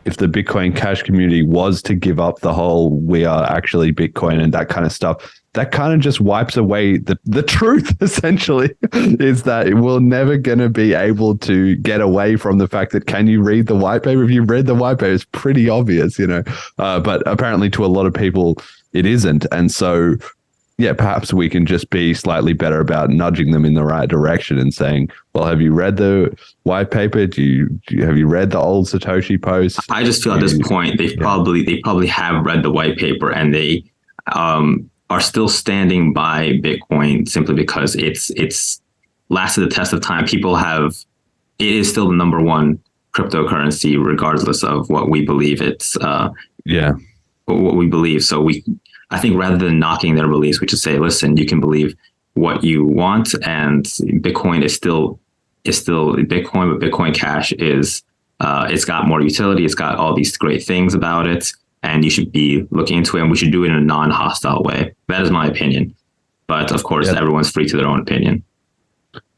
if the Bitcoin Cash community was to give up the whole "we are actually Bitcoin" and that kind of stuff, that kind of just wipes away the truth, essentially, is that we're never going to be able to get away from the fact that, can you read the white paper? If you read the white paper, it's pretty obvious, but apparently to a lot of people, it isn't. And so, yeah, perhaps we can just be slightly better about nudging them in the right direction and saying, well, have you read the white paper? Have you read the old Satoshi post? I just feel at this point, they probably have read the white paper, and they are still standing by Bitcoin simply because it's lasted the test of time. It is still the number one cryptocurrency, regardless of what we believe what we believe. So I think rather than knocking their beliefs, we should say, listen, you can believe what you want, and Bitcoin is still Bitcoin, but Bitcoin Cash is, it's got more utility. It's got all these great things about it, and you should be looking into it, and we should do it in a non-hostile way. That is my opinion. But of course, everyone's free to their own opinion.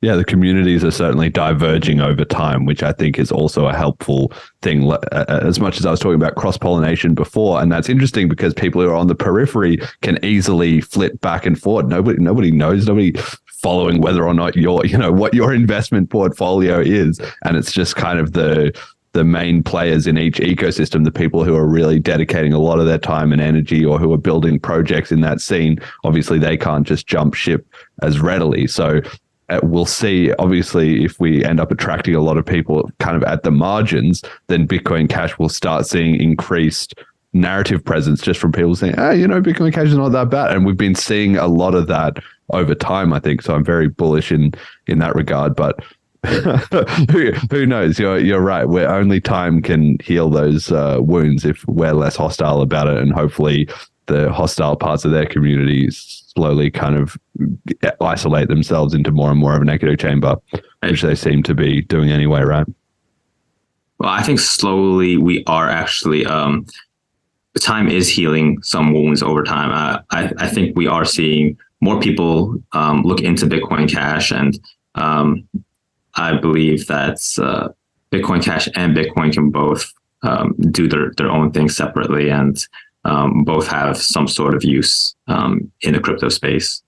Yeah, the communities are certainly diverging over time, which I think is also a helpful thing, as much as I was talking about cross-pollination before. And that's interesting because people who are on the periphery can easily flip back and forth. Nobody knows, nobody following whether or not what your investment portfolio is. And it's just kind of the main players in each ecosystem, the people who are really dedicating a lot of their time and energy, or who are building projects in that scene. Obviously, they can't just jump ship as readily. So we'll see, obviously, if we end up attracting a lot of people kind of at the margins, then Bitcoin Cash will start seeing increased narrative presence just from people saying, Bitcoin Cash is not that bad. And we've been seeing a lot of that over time, I think. So I'm very bullish in that regard. But who knows? You're right. Where only time can heal those wounds if we're less hostile about it. And hopefully the hostile parts of their communities slowly kind of isolate themselves into more and more of an echo chamber, which they seem to be doing anyway, right? Well, I think slowly we are actually, time is healing some wounds over time. I think we are seeing more people look into Bitcoin Cash, and I believe that Bitcoin Cash and Bitcoin can both do their own thing separately, and both have some sort of use in the crypto space.